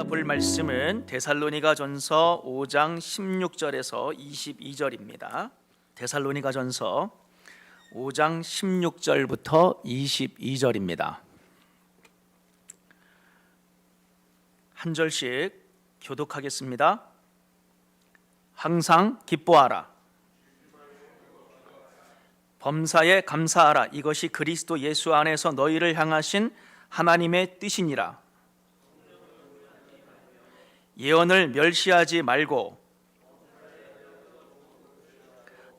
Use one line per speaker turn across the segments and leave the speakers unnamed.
우리가 볼 말씀은 데살로니가전서 5장 16절에서 22절입니다. 데살로니가전서 5장 16절부터 22절입니다. 한 절씩 교독하겠습니다. 항상 기뻐하라. 범사에 감사하라. 이것이 그리스도 예수 안에서 너희를 향하신 하나님의 뜻이니라. 예언을 멸시하지 말고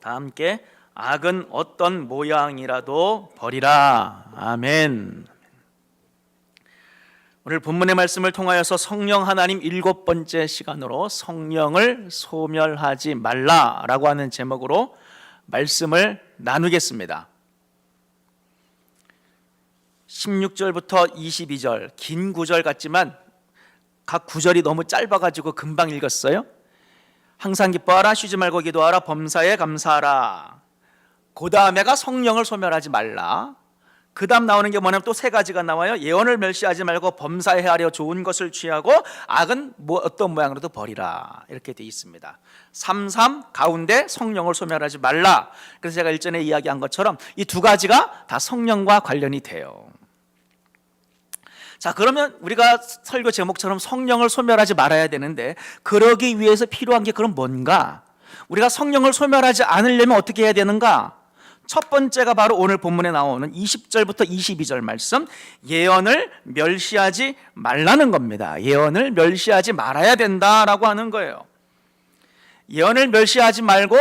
다 함께 악은 어떤 모양이라도 버리라. 아멘. 오늘 본문의 말씀을 통하여서 성령 하나님 7번째 시간으로 성령을 소멸하지 말라라고 하는 제목으로 말씀을 나누겠습니다. 16절부터 22절 긴 구절 같지만 각 구절이 너무 짧아가지고 금방 읽었어요. 항상 기뻐하라, 쉬지 말고 기도하라, 범사에 감사하라. 그 다음에가 성령을 소멸하지 말라. 그 다음 나오는 게 뭐냐면 또 세 가지가 나와요. 예언을 멸시하지 말고 범사에 하려 좋은 것을 취하고 악은 어떤 모양으로도 버리라. 이렇게 되어 있습니다. 3 가운데 성령을 소멸하지 말라. 그래서 제가 일전에 이야기한 것처럼 이 두 가지가 다 성령과 관련이 돼요. 자, 그러면 우리가 설교 제목처럼 성령을 소멸하지 말아야 되는데 그러기 위해서 필요한 게 그럼 뭔가? 우리가 성령을 소멸하지 않으려면 어떻게 해야 되는가? 첫 번째가 바로 오늘 본문에 나오는 20절부터 22절 말씀, 예언을 멸시하지 말라는 겁니다. 예언을 멸시하지 말아야 된다라고 하는 거예요. 예언을 멸시하지 말고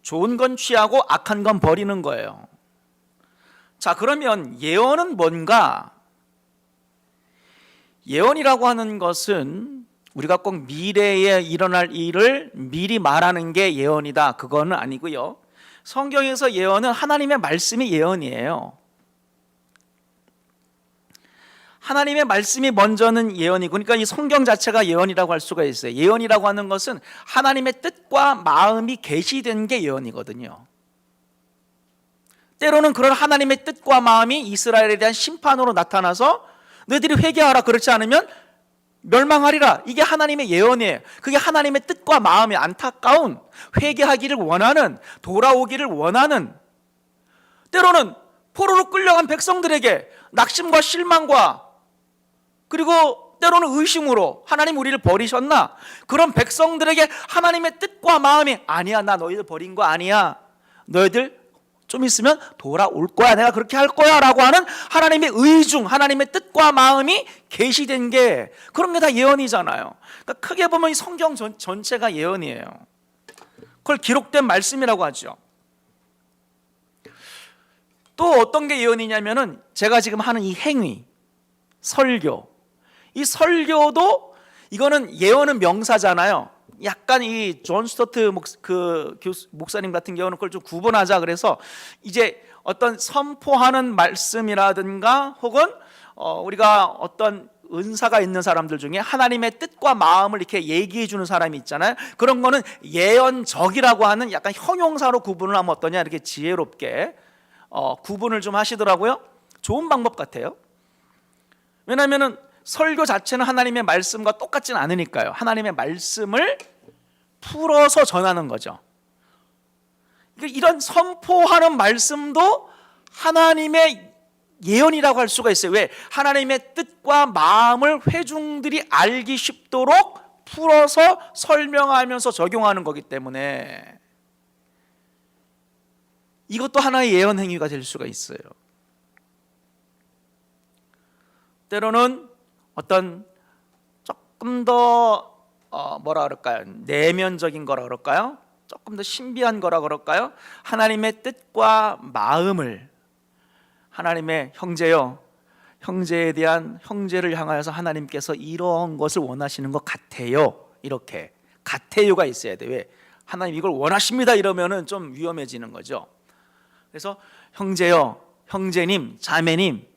좋은 건 취하고 악한 건 버리는 거예요. 자, 그러면 예언은 뭔가? 예언이라고 하는 것은 우리가 꼭 미래에 일어날 일을 미리 말하는 게 예언이다, 그거는 아니고요. 성경에서 예언은 하나님의 말씀이 예언이에요. 하나님의 말씀이 먼저는 예언이고, 그러니까 이 성경 자체가 예언이라고 할 수가 있어요. 예언이라고 하는 것은 하나님의 뜻과 마음이 계시된 게 예언이거든요. 때로는 그런 하나님의 뜻과 마음이 이스라엘에 대한 심판으로 나타나서 너희들이 회개하라, 그렇지 않으면 멸망하리라. 이게 하나님의 예언이에요. 그게 하나님의 뜻과 마음이 안타까운, 회개하기를 원하는, 돌아오기를 원하는, 때로는 포로로 끌려간 백성들에게 낙심과 실망과 그리고 때로는 의심으로 하나님 우리를 버리셨나? 그런 백성들에게 하나님의 뜻과 마음이 아니야, 나 너희들 버린 거 아니야, 너희들 좀 있으면 돌아올 거야, 내가 그렇게 할 거야 라고 하는 하나님의 의중, 하나님의 뜻과 마음이 계시된 게, 그런 게 다 예언이잖아요. 그러니까 크게 보면 이 성경 전체가 예언이에요. 그걸 기록된 말씀이라고 하죠. 또 어떤 게 예언이냐면은 제가 지금 하는 이 행위, 설교, 이 설교도 이거는 예언은 명사잖아요. 약간 이 존 스토트 목사님 같은 경우는 그걸 좀 구분하자 그래서 이제 어떤 선포하는 말씀이라든가 혹은 우리가 어떤 은사가 있는 사람들 중에 하나님의 뜻과 마음을 이렇게 얘기해 주는 사람이 있잖아요. 그런 거는 예언적이라고 하는 약간 형용사로 구분을 하면 어떠냐, 이렇게 지혜롭게 구분을 좀 하시더라고요. 좋은 방법 같아요. 왜냐하면은 설교 자체는 하나님의 말씀과 똑같지는 않으니까요. 하나님의 말씀을 풀어서 전하는 거죠. 이런 선포하는 말씀도 하나님의 예언이라고 할 수가 있어요. 왜? 하나님의 뜻과 마음을 회중들이 알기 쉽도록 풀어서 설명하면서 적용하는 거기 때문에 이것도 하나의 예언 행위가 될 수가 있어요. 때로는 어떤 조금 더 뭐라 그럴까요? 내면적인 거라 그럴까요? 조금 더 신비한 거라 그럴까요? 하나님의 뜻과 마음을, 하나님의 형제요, 형제에 대한, 형제를 향하여서 하나님께서 이런 것을 원하시는 것 같아요, 이렇게 같아요가 있어야 돼요. 왜? 하나님 이걸 원하십니다 이러면은 좀 위험해지는 거죠. 그래서 형제요, 형제님, 자매님,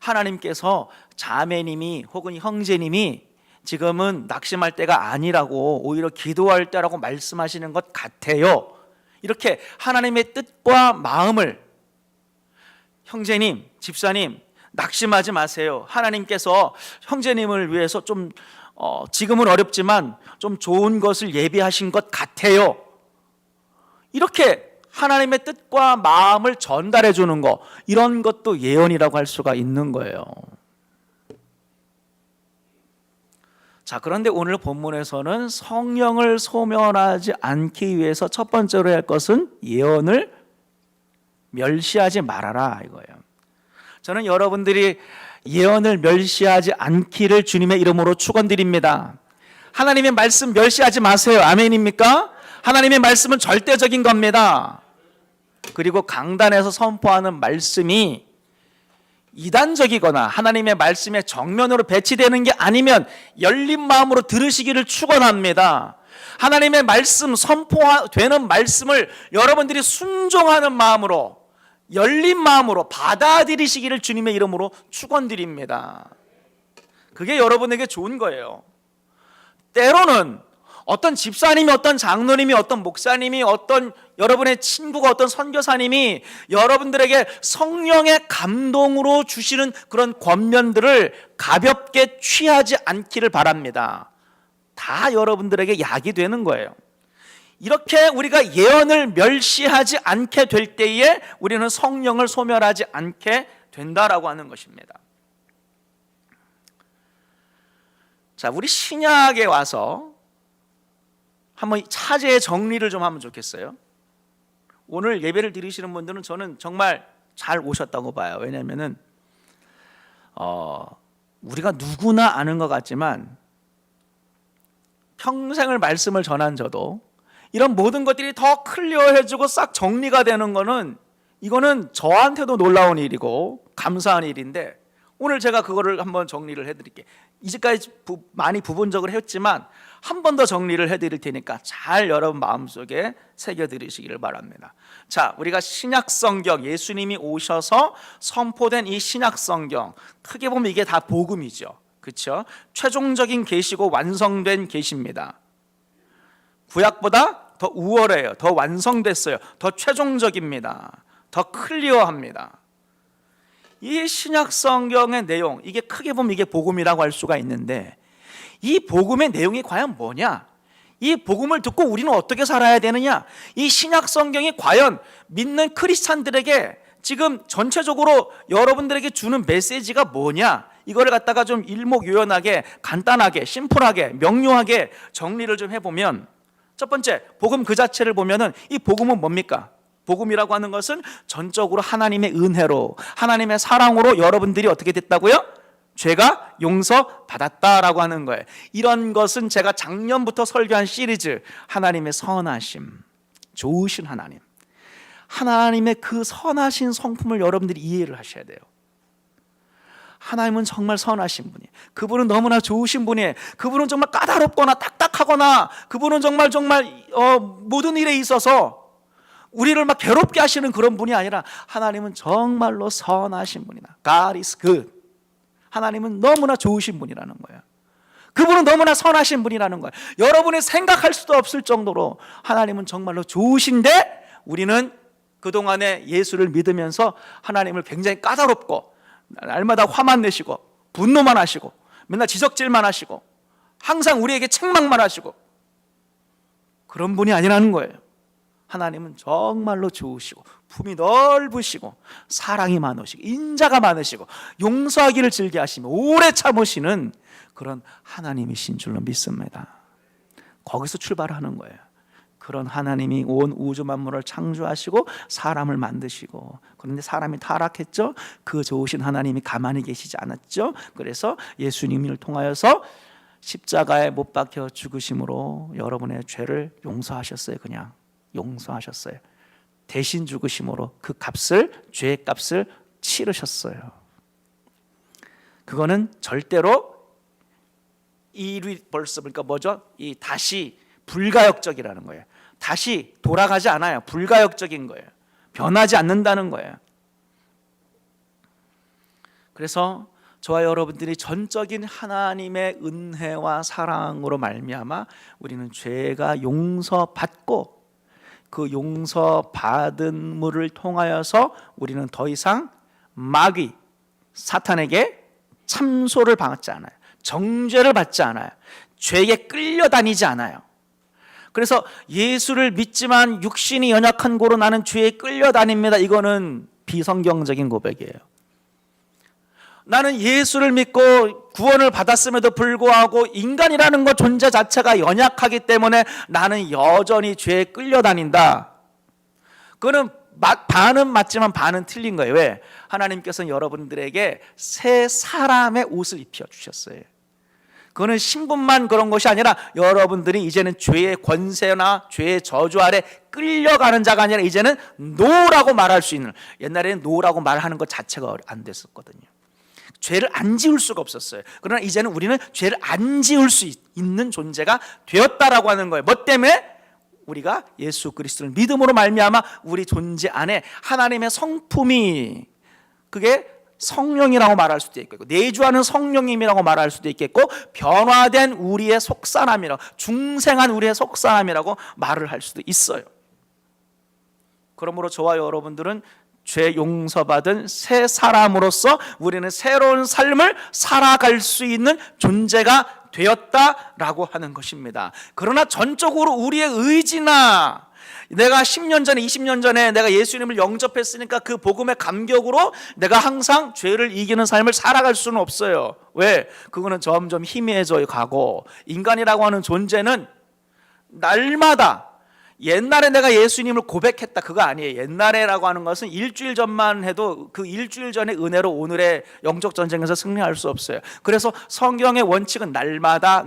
하나님께서 자매님이 혹은 형제님이 지금은 낙심할 때가 아니라고, 오히려 기도할 때라고 말씀하시는 것 같아요. 이렇게 하나님의 뜻과 마음을, 형제님, 집사님, 낙심하지 마세요. 하나님께서 형제님을 위해서 좀 지금은 어렵지만 좀 좋은 것을 예비하신 것 같아요. 이렇게 하나님의 뜻과 마음을 전달해 주는 거, 이런 것도 예언이라고 할 수가 있는 거예요. 자, 그런데 오늘 본문에서는 성령을 소멸하지 않기 위해서 첫 번째로 할 것은 예언을 멸시하지 말아라 이거예요. 저는 여러분들이 예언을 멸시하지 않기를 주님의 이름으로 축원드립니다. 하나님의 말씀 멸시하지 마세요. 아멘입니까? 하나님의 말씀은 절대적인 겁니다. 그리고 강단에서 선포하는 말씀이 이단적이거나 하나님의 말씀에 정면으로 배치되는 게 아니면 열린 마음으로 들으시기를 축원합니다. 하나님의 말씀, 선포되는 말씀을 여러분들이 순종하는 마음으로, 열린 마음으로 받아들이시기를 주님의 이름으로 축원드립니다. 그게 여러분에게 좋은 거예요. 때로는 어떤 집사님이, 어떤 장로님이, 어떤 목사님이, 어떤 여러분의 친구가, 어떤 선교사님이 여러분들에게 성령의 감동으로 주시는 그런 권면들을 가볍게 취하지 않기를 바랍니다. 다 여러분들에게 약이 되는 거예요. 이렇게 우리가 예언을 멸시하지 않게 될 때에 우리는 성령을 소멸하지 않게 된다라고 하는 것입니다. 자, 우리 신약에 와서 한번 차제의 정리를 좀 하면 좋겠어요. 오늘 예배를 드리시는 분들은 저는 정말 잘 오셨다고 봐요. 왜냐하면은 우리가 누구나 아는 것 같지만 평생을 말씀을 전한 저도 이런 모든 것들이 더 클리어해지고 싹 정리가 되는 거는, 이거는 저한테도 놀라운 일이고 감사한 일인데, 오늘 제가 그거를 한번 정리를 해드릴게요. 이제까지 많이 부분적으로 했지만 한 번 더 정리를 해드릴 테니까 잘 여러분 마음속에 새겨드리시기를 바랍니다. 자, 우리가 신약성경, 예수님이 오셔서 선포된 이 신약성경, 크게 보면 이게 다 복음이죠. 그렇죠? 최종적인 계시고 완성된 계시입니다. 구약보다 더 우월해요. 더 완성됐어요. 더 최종적입니다. 더 클리어합니다. 이 신약 성경의 내용, 이게 크게 보면 이게 복음이라고 할 수가 있는데, 이 복음의 내용이 과연 뭐냐? 이 복음을 듣고 우리는 어떻게 살아야 되느냐? 이 신약 성경이 과연 믿는 크리스찬들에게 지금 전체적으로 여러분들에게 주는 메시지가 뭐냐? 이거를 갖다가 좀 일목요연하게, 간단하게, 심플하게, 명료하게 정리를 좀 해보면, 첫 번째, 복음 그 자체를 보면은 이 복음은 뭡니까? 복음이라고 하는 것은 전적으로 하나님의 은혜로, 하나님의 사랑으로 여러분들이 어떻게 됐다고요? 죄가 용서받았다라고 하는 거예요. 이런 것은 제가 작년부터 설교한 시리즈, 하나님의 선하심, 좋으신 하나님, 하나님의 그 선하신 성품을 여러분들이 이해를 하셔야 돼요. 하나님은 정말 선하신 분이에요. 그분은 너무나 좋으신 분이에요. 그분은 정말 까다롭거나 딱딱하거나, 그분은 정말 모든 일에 있어서 우리를 막 괴롭게 하시는 그런 분이 아니라, 하나님은 정말로 선하신 분이다. God is good. 하나님은 너무나 좋으신 분이라는 거예요. 그분은 너무나 선하신 분이라는 거예요. 여러분이 생각할 수도 없을 정도로 하나님은 정말로 좋으신데, 우리는 그동안에 예수를 믿으면서 하나님을 굉장히 까다롭고 날마다 화만 내시고 분노만 하시고 맨날 지적질만 하시고 항상 우리에게 책망만 하시고 그런 분이 아니라는 거예요. 하나님은 정말로 좋으시고 품이 넓으시고 사랑이 많으시고 인자가 많으시고 용서하기를 즐겨하시며 오래 참으시는 그런 하나님이신 줄로 믿습니다. 거기서 출발하는 거예요. 그런 하나님이 온 우주 만물을 창조하시고 사람을 만드시고, 그런데 사람이 타락했죠. 그 좋으신 하나님이 가만히 계시지 않았죠. 그래서 예수님을 통하여서 십자가에 못 박혀 죽으심으로 여러분의 죄를 용서하셨어요. 그냥 용서하셨어요. 대신 죽으심으로 그 값을, 죄의 값을 치르셨어요. 그거는 절대로 irreversible, 그러니까 뭐죠? 이 다시 불가역적이라는 거예요. 다시 돌아가지 않아요. 불가역적인 거예요. 변하지 않는다는 거예요. 그래서 저와 여러분들이 전적인 하나님의 은혜와 사랑으로 말미암아 우리는 죄가 용서받고, 그 용서받은 물을 통하여서 우리는 더 이상 마귀, 사탄에게 참소를 받지 않아요. 정죄를 받지 않아요. 죄에 끌려다니지 않아요. 그래서 예수를 믿지만 육신이 연약한 고로 나는 죄에 끌려다닙니다. 이거는 비성경적인 고백이에요. 나는 예수를 믿고 구원을 받았음에도 불구하고 인간이라는 것 존재 자체가 연약하기 때문에 나는 여전히 죄에 끌려다닌다. 그거는 반은 맞지만 반은 틀린 거예요. 왜? 하나님께서는 여러분들에게 새 사람의 옷을 입혀주셨어요. 그거는 신분만 그런 것이 아니라 여러분들이 이제는 죄의 권세나 죄의 저주 아래 끌려가는 자가 아니라 이제는 노라고 말할 수 있는, 옛날에는 노라고 말하는 것 자체가 안 됐었거든요. 죄를 안 지을 수가 없었어요. 그러나 이제는 우리는 죄를 안 지을 수 있는 존재가 되었다라고 하는 거예요. 뭐 때문에? 우리가 예수 그리스도를 믿음으로 말미암아 우리 존재 안에 하나님의 성품이, 그게 성령이라고 말할 수도 있겠고 내주하는 성령님이라고 말할 수도 있겠고 변화된 우리의 속사람이라고, 중생한 우리의 속사람이라고 말을 할 수도 있어요. 그러므로 저와 여러분들은 죄 용서받은 새 사람으로서 우리는 새로운 삶을 살아갈 수 있는 존재가 되었다라고 하는 것입니다. 그러나 전적으로 우리의 의지나 내가 10년 전에 20년 전에 내가 예수님을 영접했으니까 그 복음의 감격으로 내가 항상 죄를 이기는 삶을 살아갈 수는 없어요. 왜? 그거는 점점 희미해져 가고 인간이라고 하는 존재는 날마다, 옛날에 내가 예수님을 고백했다 그거 아니에요. 옛날에라고 하는 것은 일주일 전만 해도 그 일주일 전의 은혜로 오늘의 영적 전쟁에서 승리할 수 없어요. 그래서 성경의 원칙은 날마다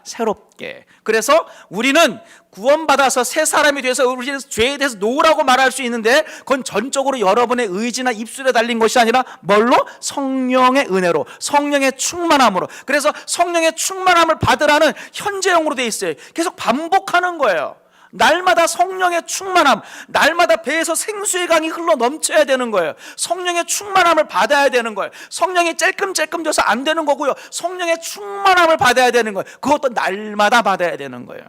새롭게. 그래서 우리는 구원받아서 새 사람이 돼서 우리는 죄에 대해서 노라고 말할 수 있는데 그건 전적으로 여러분의 의지나 입술에 달린 것이 아니라 뭘로? 성령의 은혜로, 성령의 충만함으로. 그래서 성령의 충만함을 받으라는 현재형으로 돼 있어요. 계속 반복하는 거예요. 날마다 성령의 충만함, 날마다 배에서 생수의 강이 흘러 넘쳐야 되는 거예요. 성령의 충만함을 받아야 되는 거예요. 성령이 찔끔찔끔 돼서 안 되는 거고요. 성령의 충만함을 받아야 되는 거예요. 그것도 날마다 받아야 되는 거예요.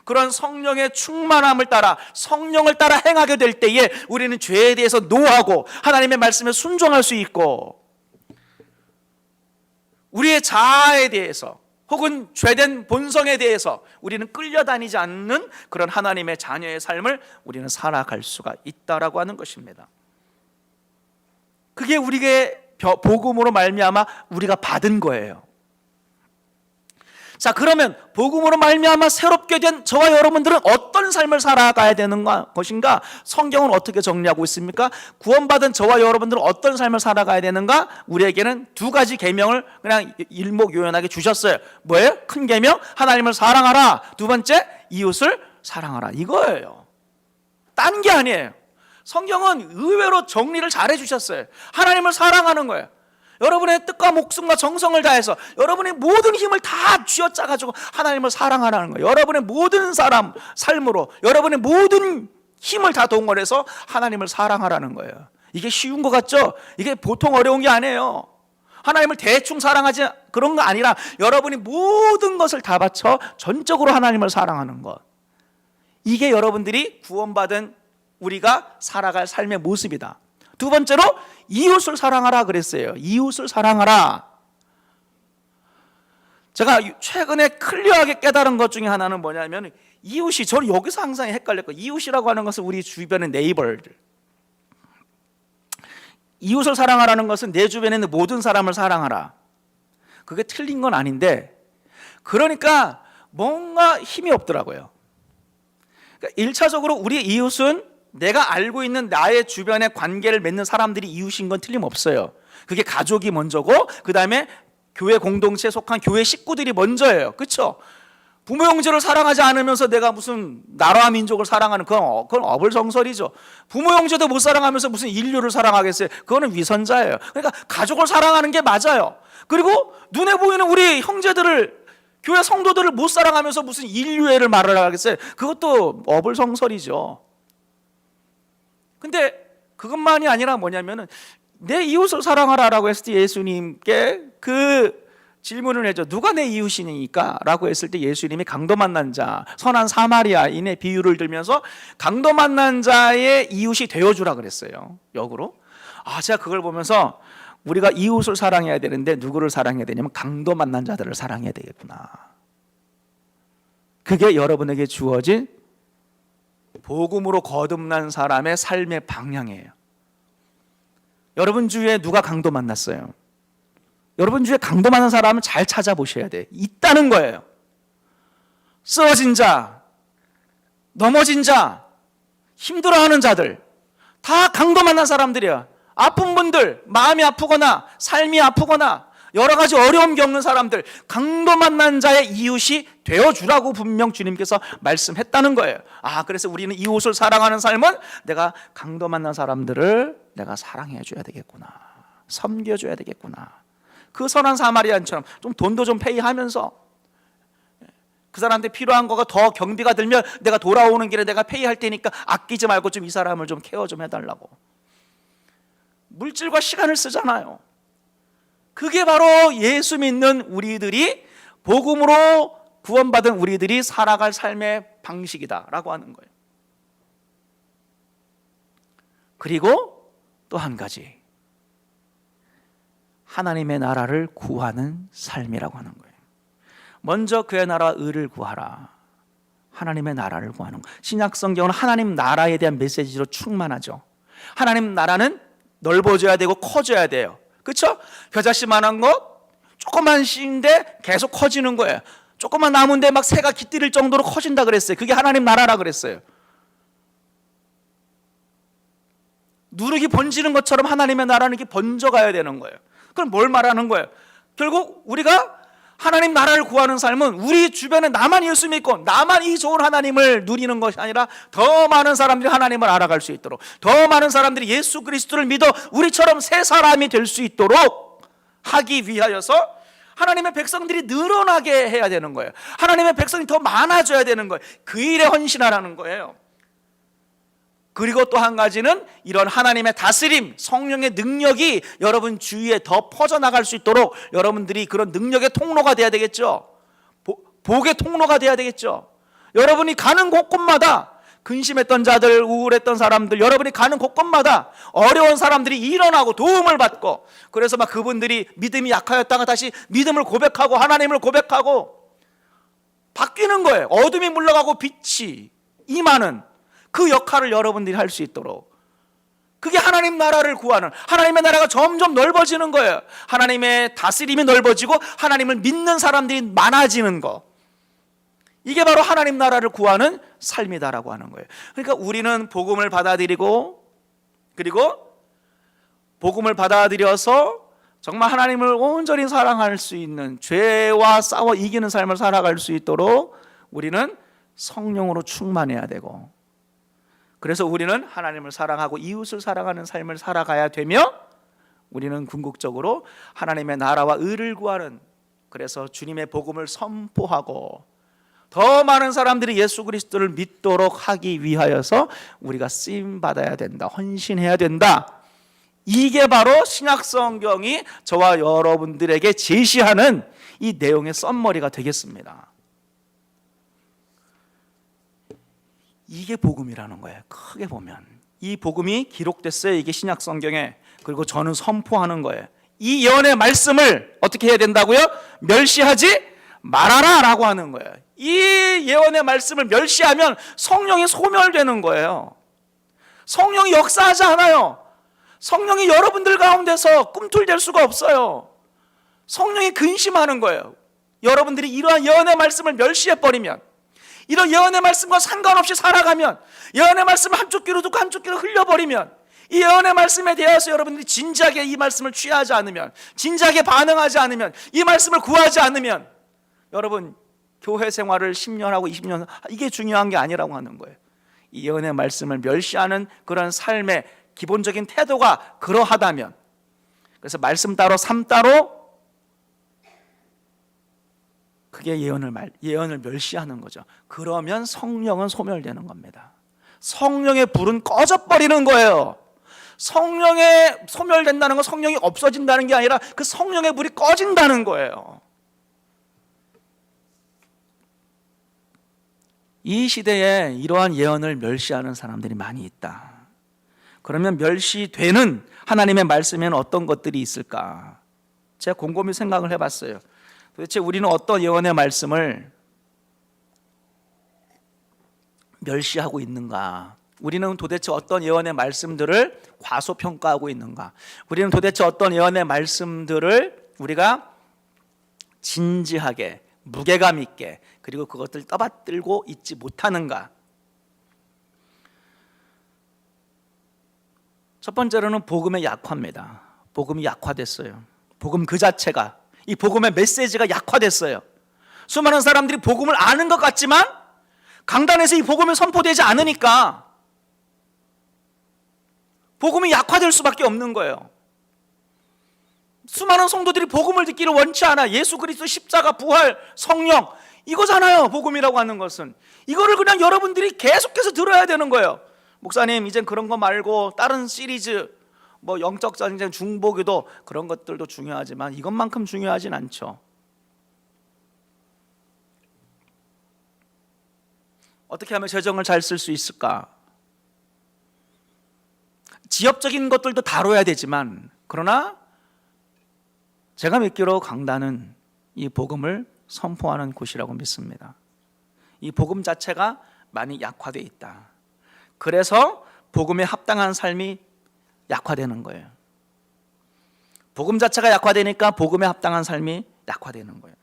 그런 성령의 충만함을 따라, 성령을 따라 행하게 될 때에 우리는 죄에 대해서 노하고 하나님의 말씀에 순종할 수 있고, 우리의 자아에 대해서 혹은 죄된 본성에 대해서 우리는 끌려다니지 않는 그런 하나님의 자녀의 삶을 우리는 살아갈 수가 있다라고 하는 것입니다. 그게 우리의 복음으로 말미암아 우리가 받은 거예요. 자, 그러면 복음으로 말미암아 새롭게 된 저와 여러분들은 어떤 삶을 살아가야 되는 것인가? 성경은 어떻게 정리하고 있습니까? 구원받은 저와 여러분들은 어떤 삶을 살아가야 되는가? 우리에게는 두 가지 계명을 그냥 일목요연하게 주셨어요. 뭐예요? 큰 계명, 하나님을 사랑하라. 두 번째, 이웃을 사랑하라. 이거예요. 딴 게 아니에요. 성경은 의외로 정리를 잘 해주셨어요. 하나님을 사랑하는 거예요. 여러분의 뜻과 목숨과 정성을 다해서 여러분의 모든 힘을 다 쥐어짜가지고 하나님을 사랑하라는 거예요. 여러분의 모든 삶으로 여러분의 모든 힘을 다 동원해서 하나님을 사랑하라는 거예요. 이게 쉬운 것 같죠? 이게 보통 어려운 게 아니에요. 하나님을 대충 사랑하지 그런 거 아니라 여러분이 모든 것을 다 바쳐 전적으로 하나님을 사랑하는 것. 이게 여러분들이 구원받은 우리가 살아갈 삶의 모습이다. 두 번째로 이웃을 사랑하라 그랬어요. 이웃을 사랑하라. 제가 최근에 클리어하게 깨달은 것 중에 하나는 뭐냐면, 이웃이, 저는 여기서 항상 헷갈렸거든요. 이웃이라고 하는 것은 우리 주변의 네이버들. 이웃을 사랑하라는 것은 내 주변에 있는 모든 사람을 사랑하라. 그게 틀린 건 아닌데, 그러니까 뭔가 힘이 없더라고요. 그러니까 1차적으로 우리 이웃은 내가 알고 있는 나의 주변에 관계를 맺는 사람들이 이웃인 건 틀림없어요. 그게 가족이 먼저고 그 다음에 교회 공동체에 속한 교회 식구들이 먼저예요. 그렇죠? 부모 형제를 사랑하지 않으면서 내가 무슨 나라와 민족을 사랑하는 그건 어불성설이죠. 부모 형제도 못 사랑하면서 무슨 인류를 사랑하겠어요? 그거는 위선자예요. 그러니까 가족을 사랑하는 게 맞아요. 그리고 눈에 보이는 우리 형제들을, 교회 성도들을 못 사랑하면서 무슨 인류애를 말을 하겠어요? 그것도 어불성설이죠. 근데 그것만이 아니라 뭐냐면은, 내 이웃을 사랑하라라고 했을 때 예수님께 그 질문을 해줘. 누가 내 이웃이니까? 라고 했을 때 예수님이 강도 만난 자, 선한 사마리아인의 비유를 들면서 강도 만난 자의 이웃이 되어주라 그랬어요. 역으로. 제가 그걸 보면서 우리가 이웃을 사랑해야 되는데 누구를 사랑해야 되냐면 강도 만난 자들을 사랑해야 되겠구나. 그게 여러분에게 주어진 복음으로 거듭난 사람의 삶의 방향이에요. 여러분 주위에 누가 강도 만났어요? 여러분 주위에 강도 만난 사람은 잘 찾아보셔야 돼. 있다는 거예요. 쓰러진 자, 넘어진 자, 힘들어하는 자들 다 강도 만난 사람들이야. 아픈 분들, 마음이 아프거나 삶이 아프거나 여러 가지 어려움 겪는 사람들, 강도 만난 자의 이웃이 되어주라고 분명 주님께서 말씀했다는 거예요. 그래서 우리는 이웃을 사랑하는 삶은 내가 강도 만난 사람들을 내가 사랑해줘야 되겠구나, 섬겨줘야 되겠구나. 그 선한 사마리안처럼 좀 돈도 좀 페이하면서 그 사람한테 필요한 거가 더 경비가 들면 내가 돌아오는 길에 내가 페이할 테니까 아끼지 말고 좀 이 사람을 좀 케어 좀 해달라고. 물질과 시간을 쓰잖아요. 그게 바로 예수 믿는 우리들이, 복음으로 구원받은 우리들이 살아갈 삶의 방식이다라고 하는 거예요. 그리고 또 한 가지, 하나님의 나라를 구하는 삶이라고 하는 거예요. 먼저 그의 나라와 의를 구하라. 하나님의 나라를 구하는 거. 신약 성경은 하나님 나라에 대한 메시지로 충만하죠. 하나님 나라는 넓어져야 되고 커져야 돼요. 그렇죠? 겨자씨만한 것 조그만 씨인데 계속 커지는 거예요. 조그만 나무인데 막 새가 깃들일 정도로 커진다 그랬어요. 그게 하나님 나라라 그랬어요. 누룩이 번지는 것처럼 하나님의 나라는 이렇게 번져가야 되는 거예요. 그럼 뭘 말하는 거예요? 결국 우리가 하나님 나라를 구하는 삶은 우리 주변에 나만 예수 믿고 나만 이 좋은 하나님을 누리는 것이 아니라 더 많은 사람들이 하나님을 알아갈 수 있도록, 더 많은 사람들이 예수 그리스도를 믿어 우리처럼 새 사람이 될 수 있도록 하기 위하여서 하나님의 백성들이 늘어나게 해야 되는 거예요. 하나님의 백성이 더 많아져야 되는 거예요. 그 일에 헌신하라는 거예요. 그리고 또 한 가지는 이런 하나님의 다스림, 성령의 능력이 여러분 주위에 더 퍼져나갈 수 있도록 여러분들이 그런 능력의 통로가 돼야 되겠죠. 복의 통로가 돼야 되겠죠. 여러분이 가는 곳곳마다 근심했던 자들, 우울했던 사람들, 여러분이 가는 곳곳마다 어려운 사람들이 일어나고 도움을 받고, 그래서 막 그분들이 믿음이 약하였다가 다시 믿음을 고백하고 하나님을 고백하고 바뀌는 거예요. 어둠이 물러가고 빛이 임하는 그 역할을 여러분들이 할 수 있도록, 그게 하나님 나라를 구하는, 하나님의 나라가 점점 넓어지는 거예요. 하나님의 다스림이 넓어지고 하나님을 믿는 사람들이 많아지는 거, 이게 바로 하나님 나라를 구하는 삶이다라고 하는 거예요. 그러니까 우리는 복음을 받아들이고, 그리고 복음을 받아들여서 정말 하나님을 온전히 사랑할 수 있는, 죄와 싸워 이기는 삶을 살아갈 수 있도록 우리는 성령으로 충만해야 되고, 그래서 우리는 하나님을 사랑하고 이웃을 사랑하는 삶을 살아가야 되며, 우리는 궁극적으로 하나님의 나라와 의를 구하는, 그래서 주님의 복음을 선포하고 더 많은 사람들이 예수 그리스도를 믿도록 하기 위하여서 우리가 쓰임 받아야 된다, 헌신해야 된다. 이게 바로 신약 성경이 저와 여러분들에게 제시하는 이 내용의 썸머리가 되겠습니다. 이게 복음이라는 거예요. 크게 보면 이 복음이 기록됐어요. 이게 신약 성경에. 그리고 저는 선포하는 거예요. 이 예언의 말씀을 어떻게 해야 된다고요? 멸시하지 말아라 라고 하는 거예요. 이 예언의 말씀을 멸시하면 성령이 소멸되는 거예요. 성령이 역사하지 않아요. 성령이 여러분들 가운데서 꿈틀댈 수가 없어요. 성령이 근심하는 거예요. 여러분들이 이러한 예언의 말씀을 멸시해버리면, 이런 예언의 말씀과 상관없이 살아가면, 예언의 말씀을 한쪽 귀로 듣고 한쪽 귀로 흘려버리면, 이 예언의 말씀에 대해서 여러분들이 진지하게 이 말씀을 취하지 않으면, 진지하게 반응하지 않으면, 이 말씀을 구하지 않으면, 여러분 교회 생활을 10년 하고 20년, 이게 중요한 게 아니라고 하는 거예요. 이 예언의 말씀을 멸시하는 그런 삶의 기본적인 태도가 그러하다면, 그래서 말씀 따로 삶 따로, 그게 예언을 멸시하는 거죠. 그러면 성령은 소멸되는 겁니다. 성령의 불은 꺼져버리는 거예요. 성령의 소멸된다는 건 성령이 없어진다는 게 아니라 그 성령의 불이 꺼진다는 거예요. 이 시대에 이러한 예언을 멸시하는 사람들이 많이 있다. 그러면 멸시되는 하나님의 말씀에는 어떤 것들이 있을까? 제가 곰곰이 생각을 해봤어요. 도대체 우리는 어떤 예언의 말씀을 멸시하고 있는가? 우리는 도대체 어떤 예언의 말씀들을 과소평가하고 있는가? 우리는 도대체 어떤 예언의 말씀들을 우리가 진지하게, 무게감 있게, 그리고 그것들 떠받들고 있지 못하는가? 첫 번째로는 복음의 약화입니다. 복음이 약화됐어요. 복음 그 자체가, 이 복음의 메시지가 약화됐어요. 수많은 사람들이 복음을 아는 것 같지만 강단에서 이 복음이 선포되지 않으니까 복음이 약화될 수밖에 없는 거예요. 수많은 성도들이 복음을 듣기를 원치 않아. 예수 그리스도 십자가, 부활, 성령, 이거잖아요. 복음이라고 하는 것은. 이거를 그냥 여러분들이 계속해서 들어야 되는 거예요. 목사님, 이젠 그런 거 말고 다른 시리즈, 뭐 영적 전쟁, 중보기도, 그런 것들도 중요하지만 이것만큼 중요하진 않죠. 어떻게 하면 재정을 잘 쓸 수 있을까? 지역적인 것들도 다뤄야 되지만, 그러나 제가 믿기로 강단은 이 복음을 선포하는 곳이라고 믿습니다. 이 복음 자체가 많이 약화되어 있다. 그래서 복음에 합당한 삶이 약화되는 거예요. 복음 자체가 약화되니까 복음에 합당한 삶이 약화되는 거예요.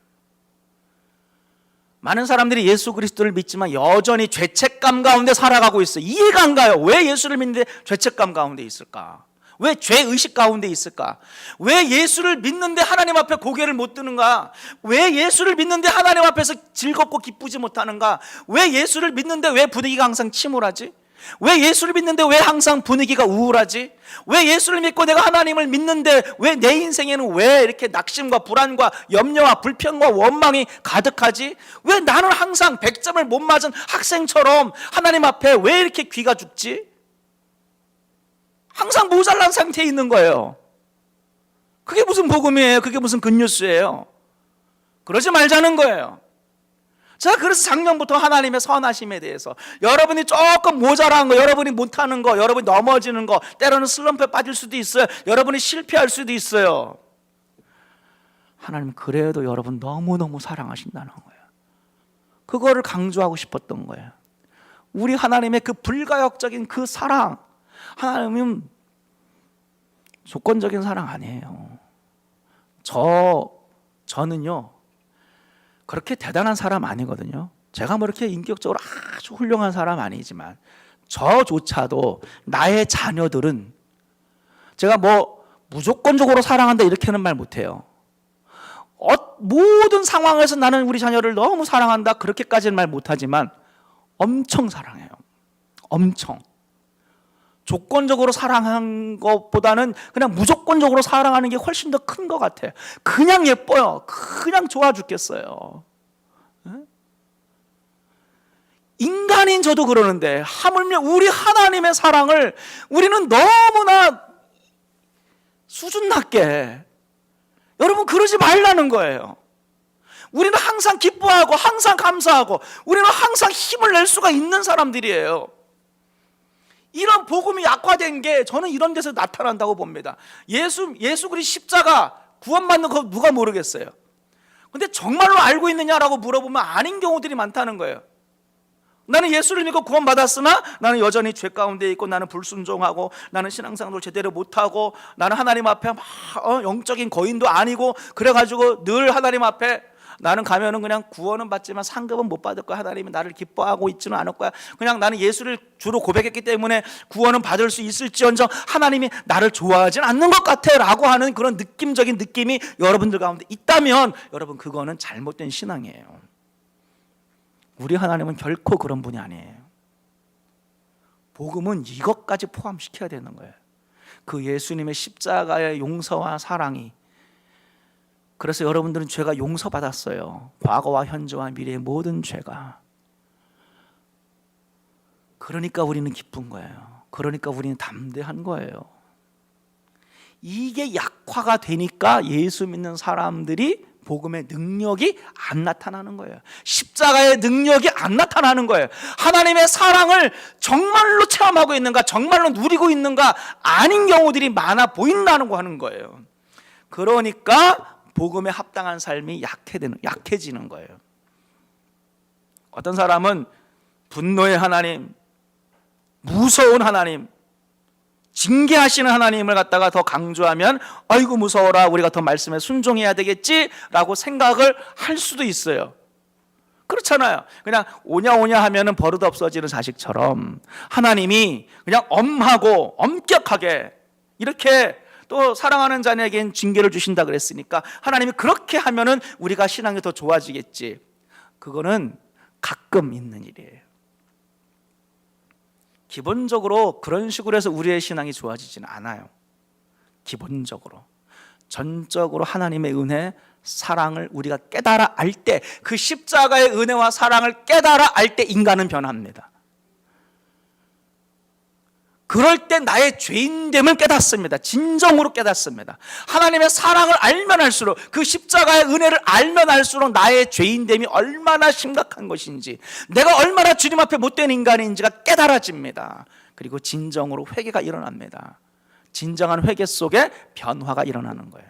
많은 사람들이 예수 그리스도를 믿지만 여전히 죄책감 가운데 살아가고 있어요. 이해가 안 가요. 왜 예수를 믿는데 죄책감 가운데 있을까? 왜 죄의식 가운데 있을까? 왜 예수를 믿는데 하나님 앞에 고개를 못 드는가? 왜 예수를 믿는데 하나님 앞에서 즐겁고 기쁘지 못하는가? 왜 예수를 믿는데 왜 분위기가 항상 침울하지? 왜 예수를 믿는데 왜 항상 분위기가 우울하지? 왜 예수를 믿고 내가 하나님을 믿는데 왜 내 인생에는 왜 이렇게 낙심과 불안과 염려와 불평과 원망이 가득하지? 왜 나는 항상 100점을 못 맞은 학생처럼 하나님 앞에 왜 이렇게 귀가 죽지? 항상 모자란 상태에 있는 거예요. 그게 무슨 복음이에요? 그게 무슨 굿뉴스예요? 그러지 말자는 거예요. 제가 그래서 작년부터 하나님의 선하심에 대해서, 여러분이 조금 모자란 거, 여러분이 못하는 거, 여러분이 넘어지는 거, 때로는 슬럼프에 빠질 수도 있어요. 여러분이 실패할 수도 있어요. 하나님 그래도 여러분 너무너무 사랑하신다는 거예요. 그거를 강조하고 싶었던 거예요. 우리 하나님의 그 불가역적인 그 사랑, 하나님은 조건적인 사랑 아니에요. 저는요 그렇게 대단한 사람 아니거든요. 제가 뭐 이렇게 인격적으로 아주 훌륭한 사람 아니지만 저조차도 나의 자녀들은 제가 뭐 무조건적으로 사랑한다 이렇게는 말 못해요. 모든 상황에서 나는 우리 자녀를 너무 사랑한다 그렇게까지는 말 못하지만 엄청 사랑해요. 엄청. 조건적으로 사랑하는 것보다는 그냥 무조건적으로 사랑하는 게 훨씬 더 큰 것 같아요. 그냥 예뻐요. 그냥 좋아 죽겠어요. 인간인 저도 그러는데 하물며 우리 하나님의 사랑을 우리는 너무나 수준 낮게, 여러분 그러지 말라는 거예요. 우리는 항상 기뻐하고 항상 감사하고 우리는 항상 힘을 낼 수가 있는 사람들이에요. 이런 복음이 약화된 게 저는 이런 데서 나타난다고 봅니다. 예수 그리스도 십자가 구원받는 거 누가 모르겠어요. 근데 정말로 알고 있느냐라고 물어보면 아닌 경우들이 많다는 거예요. 나는 예수를 믿고 구원받았으나 나는 여전히 죄 가운데 있고, 나는 불순종하고, 나는 신앙생활을 제대로 못하고, 나는 하나님 앞에 막 영적인 거인도 아니고, 그래가지고 늘 하나님 앞에 나는 가면은 그냥 구원은 받지만 상급은 못 받을 거야. 하나님이 나를 기뻐하고 있지는 않을 거야. 그냥 나는 예수를 주로 고백했기 때문에 구원은 받을 수 있을지언정 하나님이 나를 좋아하진 않는 것 같아 라고 하는 그런 느낌적인 느낌이 여러분들 가운데 있다면 여러분 그거는 잘못된 신앙이에요. 우리 하나님은 결코 그런 분이 아니에요. 복음은 이것까지 포함시켜야 되는 거예요. 그 예수님의 십자가의 용서와 사랑이. 그래서 여러분들은 죄가 용서받았어요. 과거와 현재와 미래의 모든 죄가. 그러니까 우리는 기쁜 거예요. 그러니까 우리는 담대한 거예요. 이게 약화가 되니까 예수 믿는 사람들이 복음의 능력이 안 나타나는 거예요. 십자가의 능력이 안 나타나는 거예요. 하나님의 사랑을 정말로 체험하고 있는가, 정말로 누리고 있는가, 아닌 경우들이 많아 보인다는 거 하는 거예요. 그러니까 복음에 합당한 삶이 약해지는 거예요. 어떤 사람은 분노의 하나님, 무서운 하나님, 징계하시는 하나님을 갖다가 더 강조하면 아이고 무서워라, 우리가 더 말씀에 순종해야 되겠지라고 생각을 할 수도 있어요. 그렇잖아요. 그냥 오냐 오냐 하면은 버릇 없어지는 자식처럼 하나님이 그냥 엄하고 엄격하게 이렇게 또 사랑하는 자녀에겐 징계를 주신다 그랬으니까 하나님이 그렇게 하면은 우리가 신앙이 더 좋아지겠지. 그거는 가끔 있는 일이에요. 기본적으로 그런 식으로 해서 우리의 신앙이 좋아지지는 않아요. 기본적으로 전적으로 하나님의 은혜, 사랑을 우리가 깨달아 알 때, 그 십자가의 은혜와 사랑을 깨달아 알 때 인간은 변합니다. 그럴 때 나의 죄인됨을 깨닫습니다. 진정으로 깨닫습니다. 하나님의 사랑을 알면 알수록, 그 십자가의 은혜를 알면 알수록 나의 죄인됨이 얼마나 심각한 것인지, 내가 얼마나 주님 앞에 못된 인간인지가 깨달아집니다. 그리고 진정으로 회개가 일어납니다. 진정한 회개 속에 변화가 일어나는 거예요.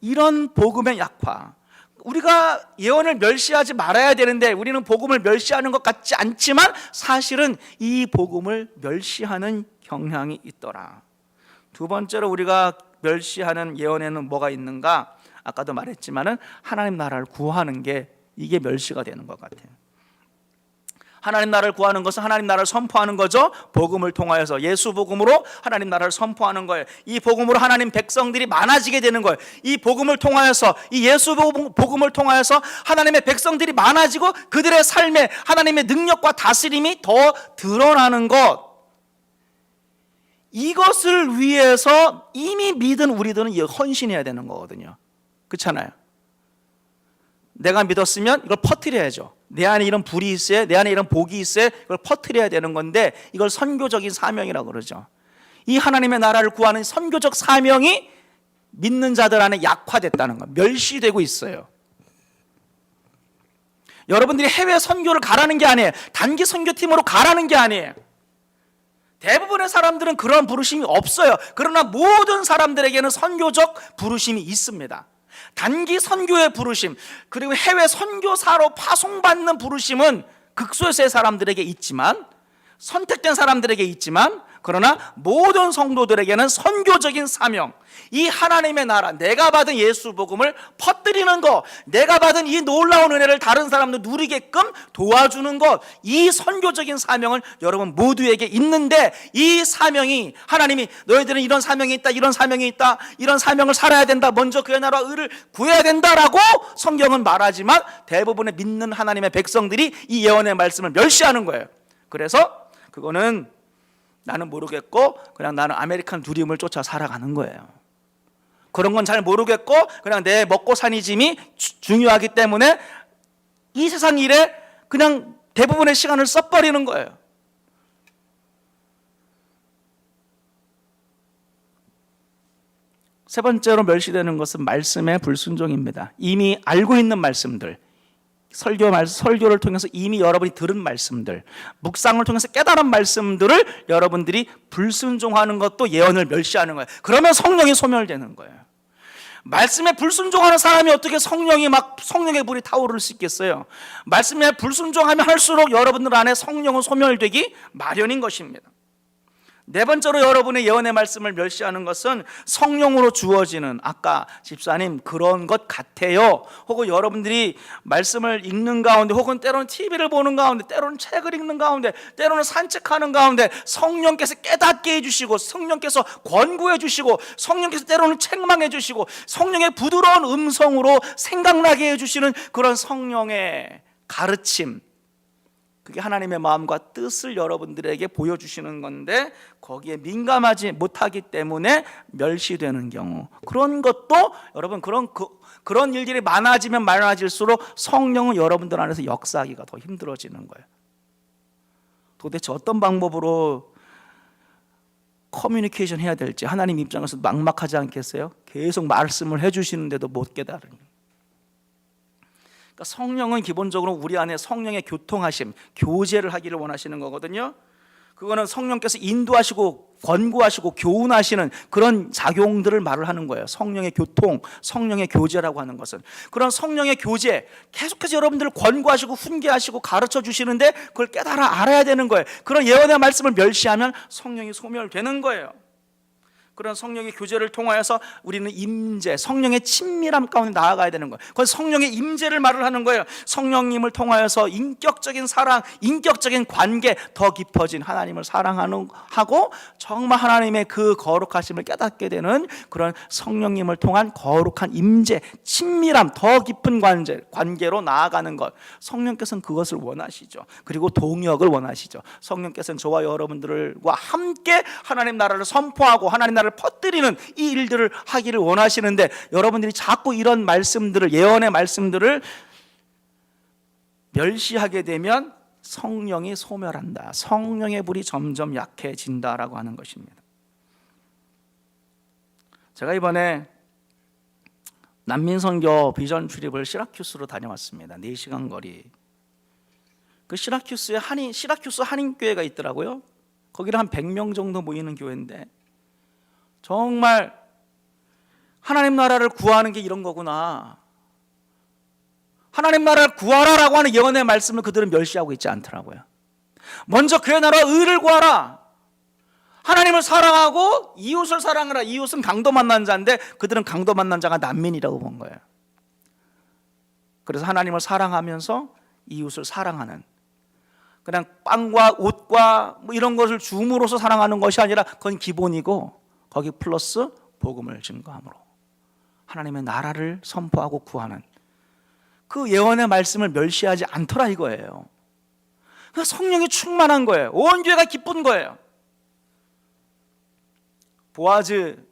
이런 복음의 약화, 우리가 예언을 멸시하지 말아야 되는데 우리는 복음을 멸시하는 것 같지 않지만 사실은 이 복음을 멸시하는 경향이 있더라. 두 번째로 우리가 멸시하는 예언에는 뭐가 있는가? 아까도 말했지만은 하나님 나라를 구하는 게, 이게 멸시가 되는 것 같아요. 하나님 나라를 구하는 것은 하나님 나라를 선포하는 거죠. 복음을 통하여서, 예수 복음으로 하나님 나라를 선포하는 거예요. 이 복음으로 하나님 백성들이 많아지게 되는 거예요. 이 복음을 통하여서, 이 예수 복음을 통하여서 하나님의 백성들이 많아지고 그들의 삶에 하나님의 능력과 다스림이 더 드러나는 것, 이것을 위해서 이미 믿은 우리들은 헌신해야 되는 거거든요. 그렇잖아요. 내가 믿었으면 이걸 퍼뜨려야죠. 내 안에 이런 불이 있어야, 내 안에 이런 복이 있어야 이걸 퍼뜨려야 되는 건데, 이걸 선교적인 사명이라고 그러죠. 이 하나님의 나라를 구하는 선교적 사명이 믿는 자들 안에 약화됐다는 거, 멸시되고 있어요. 여러분들이 해외 선교를 가라는 게 아니에요. 단기 선교팀으로 가라는 게 아니에요. 대부분의 사람들은 그런 부르심이 없어요. 그러나 모든 사람들에게는 선교적 부르심이 있습니다. 단기 선교의 부르심, 그리고 해외 선교사로 파송받는 부르심은 극소수의 사람들에게 있지만, 선택된 사람들에게 있지만, 그러나 모든 성도들에게는 선교적인 사명, 이 하나님의 나라, 내가 받은 예수 복음을 퍼뜨리는 것, 내가 받은 이 놀라운 은혜를 다른 사람도 누리게끔 도와주는 것, 이 선교적인 사명을 여러분 모두에게 있는데, 이 사명이 하나님이 너희들은 이런 사명이 있다, 이런 사명이 있다, 이런 사명을 살아야 된다, 먼저 그의 나라와 의를 구해야 된다라고 성경은 말하지만 대부분의 믿는 하나님의 백성들이 이 예언의 말씀을 멸시하는 거예요. 그래서 그거는 나는 모르겠고 그냥 나는 아메리칸 드림을 쫓아 살아가는 거예요. 그런 건 잘 모르겠고 그냥 내 먹고 사는 짐이 중요하기 때문에 이 세상 일에 그냥 대부분의 시간을 써버리는 거예요. 세 번째로 멸시되는 것은 말씀의 불순종입니다. 이미 알고 있는 말씀들, 설교를 통해서 이미 여러분이 들은 말씀들, 묵상을 통해서 깨달은 말씀들을 여러분들이 불순종하는 것도 예언을 멸시하는 거예요. 그러면 성령이 소멸되는 거예요. 말씀에 불순종하는 사람이 어떻게 성령의 불이 타오를 수 있겠어요? 말씀에 불순종하면 할수록 여러분들 안에 성령은 소멸되기 마련인 것입니다. 네 번째로 여러분의 예언의 말씀을 멸시하는 것은 성령으로 주어지는, 아까 집사님 그런 것 같아요, 혹은 여러분들이 말씀을 읽는 가운데, 혹은 때로는 TV를 보는 가운데, 때로는 책을 읽는 가운데, 때로는 산책하는 가운데 성령께서 깨닫게 해주시고, 성령께서 권고해 주시고, 성령께서 때로는 책망해 주시고, 성령의 부드러운 음성으로 생각나게 해주시는 그런 성령의 가르침, 그게 하나님의 마음과 뜻을 여러분들에게 보여주시는 건데 거기에 민감하지 못하기 때문에 멸시되는 경우, 그런 것도 여러분 그런 일들이 많아지면 많아질수록 성령은 여러분들 안에서 역사하기가 더 힘들어지는 거예요. 도대체 어떤 방법으로 커뮤니케이션 해야 될지 하나님 입장에서 막막하지 않겠어요? 계속 말씀을 해주시는데도 못 깨달으니. 그러니까 성령은 기본적으로 우리 안에 성령의 교통하심, 교제를 하기를 원하시는 거거든요. 그거는 성령께서 인도하시고 권고하시고 교훈하시는 그런 작용들을 말을 하는 거예요. 성령의 교통, 성령의 교제라고 하는 것은. 그런 성령의 교제, 계속해서 여러분들을 권고하시고 훈계하시고 가르쳐 주시는데 그걸 깨달아 알아야 되는 거예요. 그런 예언의 말씀을 멸시하면 성령이 소멸되는 거예요. 그런 성령의 교제를 통하여서 우리는 임재, 성령의 친밀함 가운데 나아가야 되는 거예요. 그건 성령의 임재를 말을 하는 거예요. 성령님을 통하여서 인격적인 사랑, 인격적인 관계, 더 깊어진 하나님을 사랑하는 하고 정말 하나님의 그 거룩하심을 깨닫게 되는 그런 성령님을 통한 거룩한 임재, 친밀함, 더 깊은 관계로 나아가는 것. 성령께서는 그것을 원하시죠. 그리고 동역을 원하시죠. 성령께서는 저와 여러분들과 함께 하나님 나라를 선포하고 하나님 나라를 퍼뜨리는 이 일들을 하기를 원하시는데, 여러분들이 자꾸 이런 말씀들을, 예언의 말씀들을 멸시하게 되면 성령이 소멸한다, 성령의 불이 점점 약해진다라고 하는 것입니다. 제가 이번에 난민선교 비전 출입을 시라큐스로 다녀왔습니다. 4시간 거리. 그 시라큐스 한인교회가 있더라고요. 거기는 한 100명 정도 모이는 교회인데, 정말 하나님 나라를 구하는 게 이런 거구나, 하나님 나라를 구하라라고 하는 예언의 말씀을 그들은 멸시하고 있지 않더라고요. 먼저 그의 나라 의를 구하라, 하나님을 사랑하고 이웃을 사랑하라. 이웃은 강도 만난 자인데 그들은 강도 만난 자가 난민이라고 본 거예요. 그래서 하나님을 사랑하면서 이웃을 사랑하는, 그냥 빵과 옷과 뭐 이런 것을 줌으로써 사랑하는 것이 아니라 그건 기본이고, 거기 플러스 복음을 증거함으로 하나님의 나라를 선포하고 구하는 그 예언의 말씀을 멸시하지 않더라 이거예요. 그러니까 성령이 충만한 거예요. 온 교회가 기쁜 거예요. 보아즈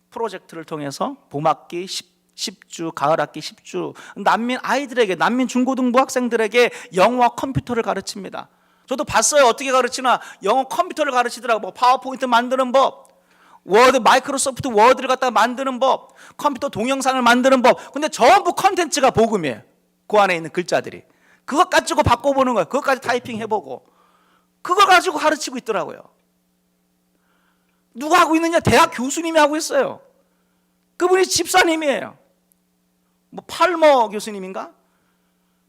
프로젝트를 통해서 봄학기 10주, 가을학기 10주 난민 아이들에게, 난민 중고등부 학생들에게 영어와 컴퓨터를 가르칩니다. 저도 봤어요. 어떻게 가르치나. 영어 컴퓨터를 가르치더라고요. 뭐 파워포인트 만드는 법, 워드, 마이크로소프트 워드를 갖다가 만드는 법, 컴퓨터 동영상을 만드는 법. 근데 전부 컨텐츠가 복음이에요. 그 안에 있는 글자들이. 그것 가지고 바꿔보는 거예요. 그것까지 타이핑 해보고 그걸 가지고 가르치고 있더라고요. 누가 하고 있느냐? 대학 교수님이 하고 있어요. 그분이 집사님이에요. 뭐 팔머 교수님인가?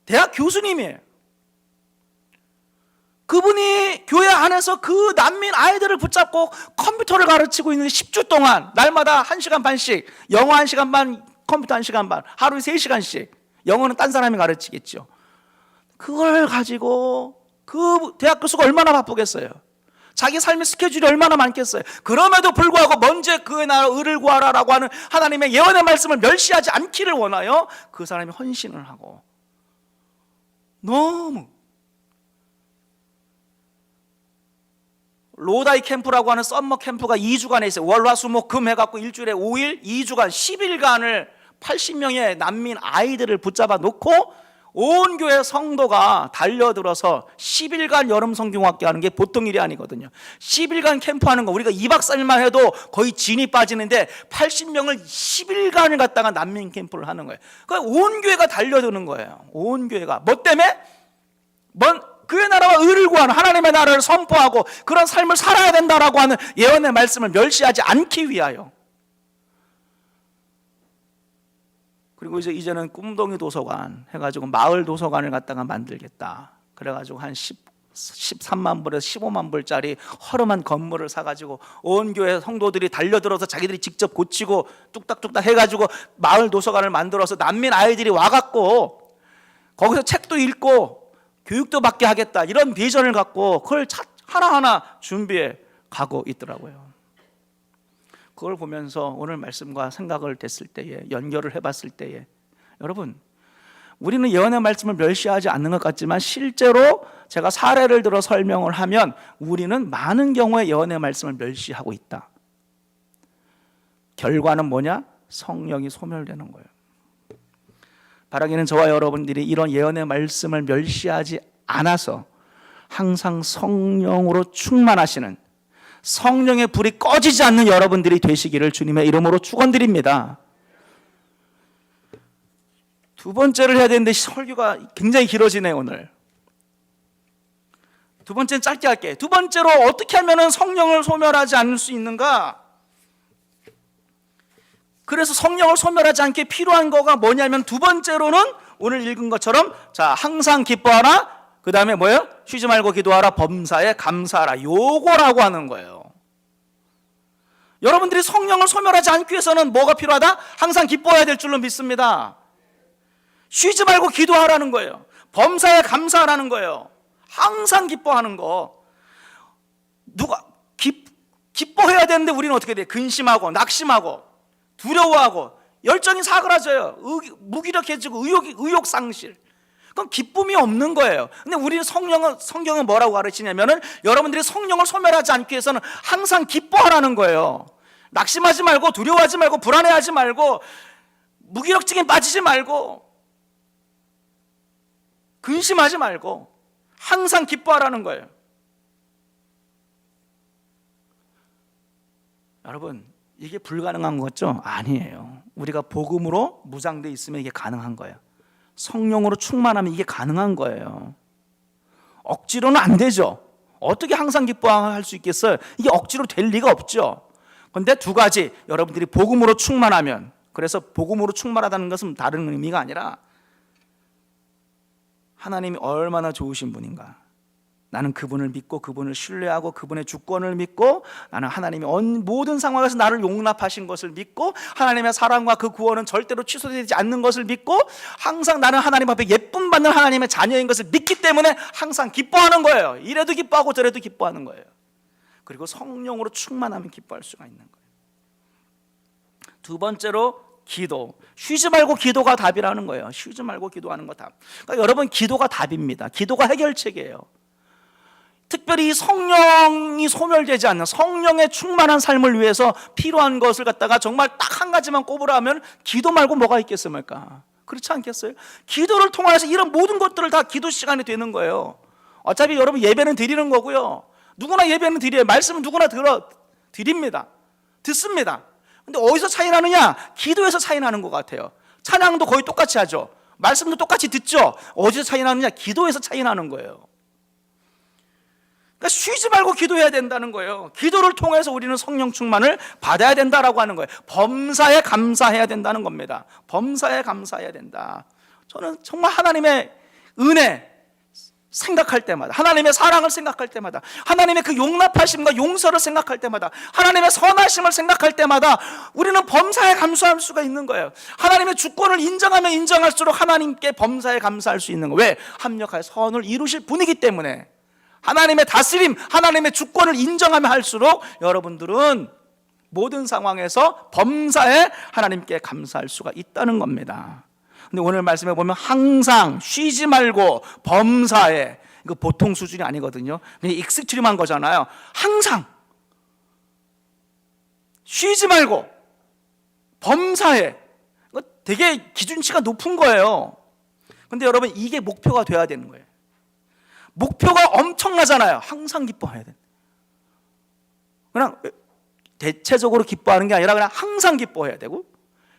대학 교수님이에요. 그분이 교회 안에서 그 난민 아이들을 붙잡고 컴퓨터를 가르치고 있는 10주 동안 날마다 1시간 반씩, 영어 1시간 반, 컴퓨터 1시간 반, 하루에 3시간씩. 영어는 딴 사람이 가르치겠죠. 그걸 가지고 그 대학 교수가 얼마나 바쁘겠어요. 자기 삶의 스케줄이 얼마나 많겠어요. 그럼에도 불구하고 먼저 그의 나라 의를 구하라라고 하는 하나님의 예언의 말씀을 멸시하지 않기를 원하여 그 사람이 헌신을 하고, 너무 로다이 캠프라고 하는 썸머 캠프가 2주간에 있어요. 월화수목금 해갖고 일주일에 5일 2주간 10일간을 80명의 난민 아이들을 붙잡아 놓고 온 교회 성도가 달려들어서 10일간 여름 성경학교 하는 게 보통 일이 아니거든요. 10일간 캠프하는 거 우리가 2박 3일만 해도 거의 진이 빠지는데 80명을 10일간을 갖다가 난민 캠프를 하는 거예요. 그러니까 온 교회가 달려드는 거예요. 온 교회가. 뭐 때문에? 그의 나라와 의를 구하는, 하나님의 나라를 선포하고 그런 삶을 살아야 된다라고 하는 예언의 말씀을 멸시하지 않기 위하여. 그리고 이제는 꿈동이 도서관 해가지고 마을 도서관을 갖다가 만들겠다. 그래가지고 한 13만 불에서 15만 불짜리 허름한 건물을 사가지고 온 교회 성도들이 달려들어서 자기들이 직접 고치고 뚝딱뚝딱 해가지고 마을 도서관을 만들어서 난민 아이들이 와갖고 거기서 책도 읽고 교육도 받게 하겠다, 이런 비전을 갖고 그걸 하나하나 준비해 가고 있더라고요. 그걸 보면서 오늘 말씀과 생각을 했을 때에, 연결을 해봤을 때에, 여러분, 우리는 예언의 말씀을 멸시하지 않는 것 같지만 실제로 제가 사례를 들어 설명을 하면 우리는 많은 경우에 예언의 말씀을 멸시하고 있다. 결과는 뭐냐? 성령이 소멸되는 거예요. 바라기는 저와 여러분들이 이런 예언의 말씀을 멸시하지 않아서 항상 성령으로 충만하시는, 성령의 불이 꺼지지 않는 여러분들이 되시기를 주님의 이름으로 축원드립니다. 두 번째를 해야 되는데 설교가 굉장히 길어지네요. 오늘 두 번째는 짧게 할게요. 두 번째로 어떻게 하면 성령을 소멸하지 않을 수 있는가? 그래서 성령을 소멸하지 않게 필요한 거가 뭐냐면 두 번째로는 오늘 읽은 것처럼 자, 항상 기뻐하라. 그 다음에 뭐예요? 쉬지 말고 기도하라. 범사에 감사하라. 요거라고 하는 거예요. 여러분들이 성령을 소멸하지 않기 위해서는 뭐가 필요하다? 항상 기뻐해야 될 줄로 믿습니다. 쉬지 말고 기도하라는 거예요. 범사에 감사하라는 거예요. 항상 기뻐하는 거. 누가 기뻐해야 되는데 우리는 어떻게 돼? 근심하고 낙심하고 두려워하고 열정이 사그라져요. 무기력해지고 의욕 상실. 그럼 기쁨이 없는 거예요. 근데 우리 성경은 뭐라고 가르치냐면은 여러분들이 성령을 소멸하지 않기 위해서는 항상 기뻐하라는 거예요. 낙심하지 말고 두려워하지 말고 불안해하지 말고 무기력증에 빠지지 말고 근심하지 말고 항상 기뻐하라는 거예요. 여러분, 이게 불가능한 거죠? 아니에요. 우리가 복음으로 무장되어 있으면 이게 가능한 거예요. 성령으로 충만하면 이게 가능한 거예요. 억지로는 안 되죠. 어떻게 항상 기뻐할 수 있겠어요? 이게 억지로 될 리가 없죠. 그런데 두 가지, 여러분들이 복음으로 충만하면, 그래서 복음으로 충만하다는 것은 다른 의미가 아니라 하나님이 얼마나 좋으신 분인가, 나는 그분을 믿고 그분을 신뢰하고 그분의 주권을 믿고 나는 하나님이 모든 상황에서 나를 용납하신 것을 믿고 하나님의 사랑과 그 구원은 절대로 취소되지 않는 것을 믿고 항상 나는 하나님 앞에 예쁨 받는 하나님의 자녀인 것을 믿기 때문에 항상 기뻐하는 거예요. 이래도 기뻐하고 저래도 기뻐하는 거예요. 그리고 성령으로 충만하면 기뻐할 수가 있는 거예요. 두 번째로 기도. 쉬지 말고 기도가 답이라는 거예요. 쉬지 말고 기도하는 거 답. 그러니까 여러분, 기도가 답입니다. 기도가 해결책이에요. 특별히 성령이 소멸되지 않는 성령의 충만한 삶을 위해서 필요한 것을 갖다가 정말 딱 한 가지만 꼽으라면 기도 말고 뭐가 있겠습니까? 그렇지 않겠어요? 기도를 통해서 이런 모든 것들을 다 기도 시간이 되는 거예요. 어차피 여러분 예배는 드리는 거고요. 누구나 예배는 드려요. 말씀은 누구나 드립니다. 듣습니다. 근데 어디서 차이 나느냐? 기도에서 차이 나는 것 같아요. 찬양도 거의 똑같이 하죠. 말씀도 똑같이 듣죠. 어디서 차이 나느냐? 기도에서 차이 나는 거예요. 그러니까 쉬지 말고 기도해야 된다는 거예요. 기도를 통해서 우리는 성령 충만을 받아야 된다라고 하는 거예요. 범사에 감사해야 된다는 겁니다. 범사에 감사해야 된다. 저는 정말 하나님의 은혜 생각할 때마다, 하나님의 사랑을 생각할 때마다, 하나님의 그 용납하심과 용서를 생각할 때마다, 하나님의 선하심을 생각할 때마다 우리는 범사에 감사할 수가 있는 거예요. 하나님의 주권을 인정하면 인정할수록 하나님께 범사에 감사할 수 있는 거예요. 왜? 합력하여 선을 이루실 분이기 때문에. 하나님의 다스림, 하나님의 주권을 인정하면 할수록 여러분들은 모든 상황에서 범사에 하나님께 감사할 수가 있다는 겁니다. 근데 오늘 말씀해 보면 항상 쉬지 말고 범사에, 이거 보통 수준이 아니거든요. 그냥 익스트림한 거잖아요. 항상 쉬지 말고 범사에, 이거 되게 기준치가 높은 거예요. 근데 여러분, 이게 목표가 돼야 되는 거예요. 목표가 엄청나잖아요. 항상 기뻐해야 돼. 그냥 대체적으로 기뻐하는 게 아니라 그냥 항상 기뻐해야 되고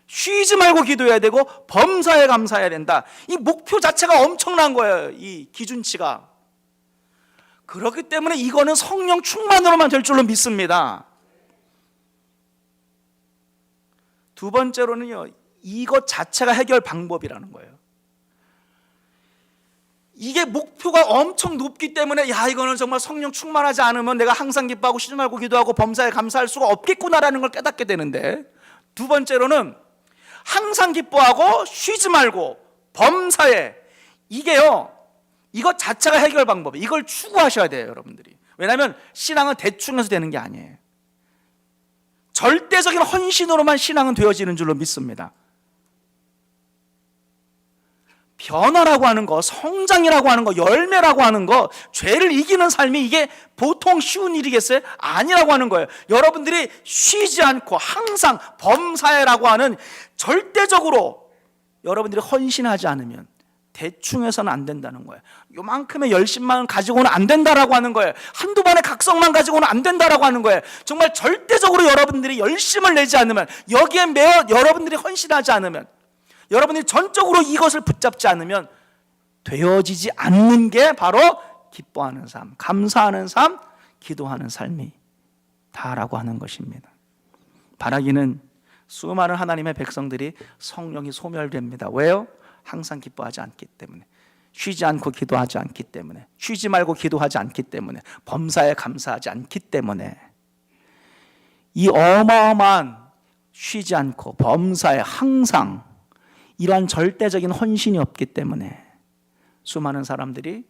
쉬지 말고 기도해야 되고 범사에 감사해야 된다. 이 목표 자체가 엄청난 거예요. 이 기준치가. 그렇기 때문에 이거는 성령 충만으로만 될 줄로 믿습니다. 두 번째로는요, 이것 자체가 해결 방법이라는 거예요. 이게 목표가 엄청 높기 때문에 야, 이거는 정말 성령 충만하지 않으면 내가 항상 기뻐하고 쉬지 말고 기도하고 범사에 감사할 수가 없겠구나라는 걸 깨닫게 되는데, 두 번째로는 항상 기뻐하고 쉬지 말고 범사에, 이게요, 이것 자체가 해결 방법이에요. 이걸 추구하셔야 돼요, 여러분들이. 왜냐하면 신앙은 대충 해서 되는 게 아니에요. 절대적인 헌신으로만 신앙은 되어지는 줄로 믿습니다. 변화라고 하는 거, 성장이라고 하는 거, 열매라고 하는 거, 죄를 이기는 삶이 이게 보통 쉬운 일이겠어요? 아니라고 하는 거예요. 여러분들이 쉬지 않고 항상 범사에라고 하는, 절대적으로 여러분들이 헌신하지 않으면, 대충 해서는 안 된다는 거예요. 요만큼의 열심만 가지고는 안 된다라고 하는 거예요. 한두 번의 각성만 가지고는 안 된다라고 하는 거예요. 정말 절대적으로 여러분들이 열심을 내지 않으면, 여기에 매어 여러분들이 헌신하지 않으면, 여러분들이 전적으로 이것을 붙잡지 않으면 되어지지 않는 게 바로 기뻐하는 삶, 감사하는 삶, 기도하는 삶이 다라고 하는 것입니다. 바라기는 수많은 하나님의 백성들이 성령이 소멸됩니다. 왜요? 항상 기뻐하지 않기 때문에, 쉬지 않고 기도하지 않기 때문에, 쉬지 말고 기도하지 않기 때문에, 범사에 감사하지 않기 때문에, 이 어마어마한 쉬지 않고 범사에 항상 이러한 절대적인 헌신이 없기 때문에 수많은 사람들이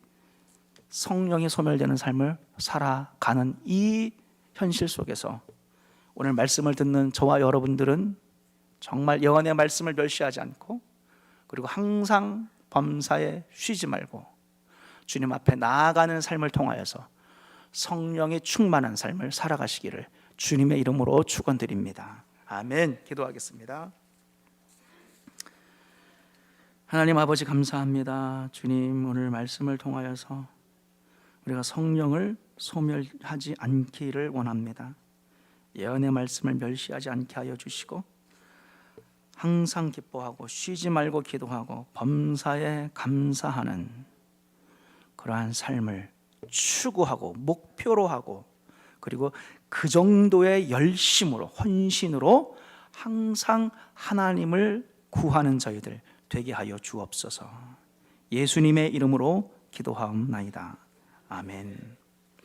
성령이 소멸되는 삶을 살아가는 이 현실 속에서 오늘 말씀을 듣는 저와 여러분들은 정말 예언의 말씀을 멸시하지 않고, 그리고 항상 범사에 쉬지 말고 주님 앞에 나아가는 삶을 통하여서 성령이 충만한 삶을 살아가시기를 주님의 이름으로 축원드립니다. 아멘. 기도하겠습니다. 하나님 아버지 감사합니다. 주님, 오늘 말씀을 통하여서 우리가 성령을 소멸하지 않기를 원합니다. 예언의 말씀을 멸시하지 않게 하여 주시고, 항상 기뻐하고 쉬지 말고 기도하고 범사에 감사하는 그러한 삶을 추구하고 목표로 하고, 그리고 그 정도의 열심으로, 헌신으로 항상 하나님을 구하는 저희들 되게 하여 주옵소서. 예수님의 이름으로 기도하옵나이다. 아멘.